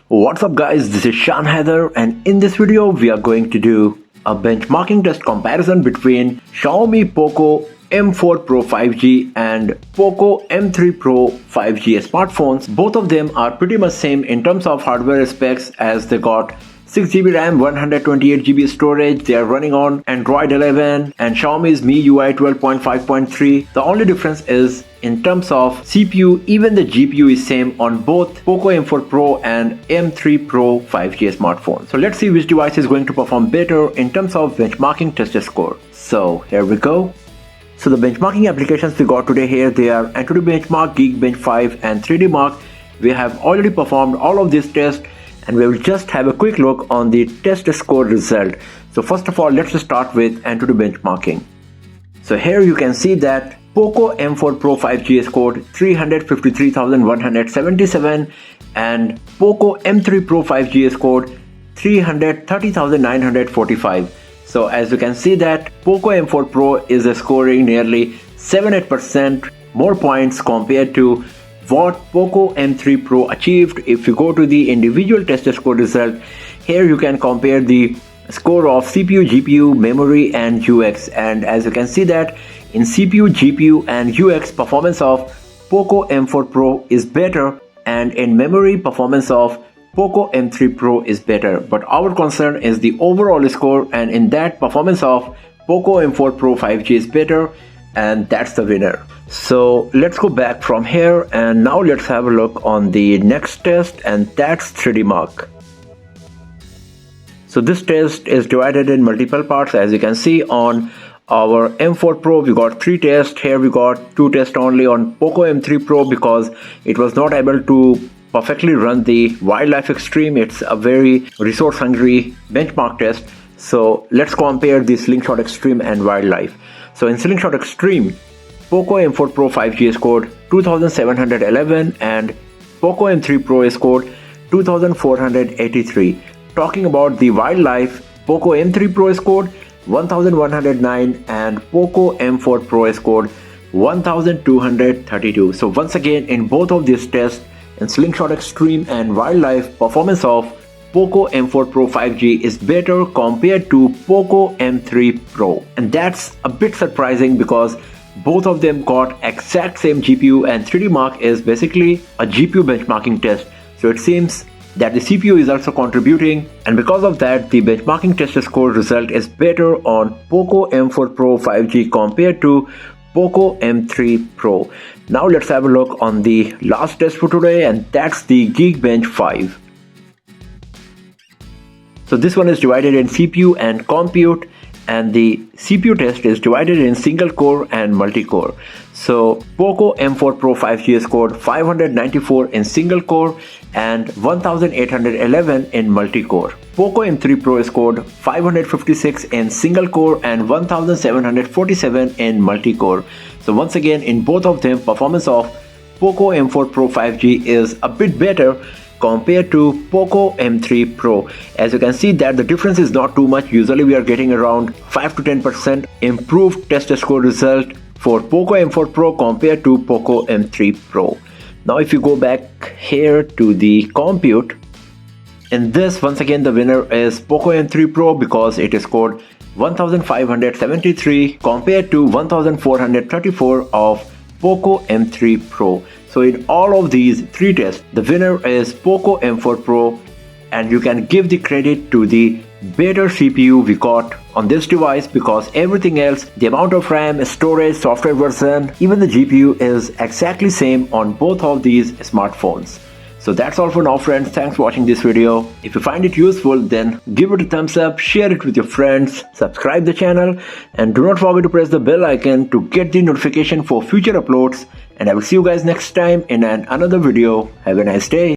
What's up guys, this is Shan Heather, and in this video we are going to do a benchmarking test comparison between Xiaomi Poco M4 Pro 5G and Poco M3 Pro 5G smartphones. Both of them are pretty much same in terms of hardware specs, as they got 6GB RAM, 128GB storage. They are running on Android 11 and Xiaomi's MIUI 12.5.3. The only difference is in terms of CPU. Even the GPU is same on both Poco M4 Pro and M3 Pro 5G smartphones. So let's see which device is going to perform better in terms of benchmarking test score. So here we go. So the benchmarking applications we got today here, they are Antutu Benchmark, Geekbench 5 and 3D Mark. We have already performed all of these tests, and we will just have a quick look on the test score result. So first of all, let's start with Antutu benchmarking. So here you can see that Poco M4 Pro 5G scored 353,177 and Poco M3 Pro 5G scored 330,945. So as you can see that Poco M4 Pro is scoring nearly 7-8% more points compared to what Poco M3 Pro achieved. If you go to the individual test score result, here you can compare the score of CPU, GPU, memory and UX, and as you can see that in CPU, GPU and UX, performance of Poco M4 Pro is better, and in memory, performance of Poco M3 Pro is better. But our concern is the overall score, and in that, performance of Poco M4 Pro 5G is better, and that's the winner. So let's go back from here, and now let's have a look on the next test, and that's 3D Mark. So this test is divided in multiple parts. As you can see, on our M4 Pro we got 3 tests. Here we got 2 tests only on Poco M3 Pro because it was not able to perfectly run the Wildlife Extreme. It's a very resource hungry benchmark test. So let's compare the Slingshot Extreme and Wildlife. So in Slingshot Extreme, Poco M4 Pro 5G scored 2711 and Poco M3 Pro scored 2483. Talking about the Wildlife, Poco M3 Pro scored 1109 and Poco M4 Pro scored 1232. So once again, in both of these tests, in Slingshot Extreme and Wildlife, performance of Poco M4 Pro 5G is better compared to Poco M3 Pro, and that's a bit surprising because both of them got exact same GPU, and 3D Mark is basically a GPU benchmarking test. So it seems that the CPU is also contributing, and because of that, the benchmarking test score result is better on Poco M4 Pro 5G compared to Poco M3 Pro. Now let's have a look on the last test for today, and that's the Geekbench 5. So this one is divided in CPU and compute, and the CPU test is divided in single core and multi-core. So Poco M4 Pro 5G scored 594 in single core and 1811 in multi-core. Poco M3 Pro scored 556 in single core and 1747 in multi-core. So once again, in both of them, performance of Poco M4 Pro 5G is a bit better compared to Poco M3 Pro. As you can see that the difference is not too much. Usually we are getting around 5 to 10% improved test score result for Poco M4 Pro compared to Poco M3 Pro. Now if you go back here to the compute, in this, once again, the winner is Poco M3 Pro because it scored 1573 compared to 1434 of Poco M3 Pro. So in all of these 3 tests, the winner is Poco M4 Pro, and you can give the credit to the better CPU we got on this device, because everything else, the amount of RAM, storage, software version, even the GPU is exactly same on both of these smartphones. So that's all for now friends. Thanks for watching this video. If you find it useful, then give it a thumbs up, share it with your friends, subscribe the channel, and do not forget to press the bell icon to get the notification for future uploads. And I will see you guys next time in another video. Have a nice day.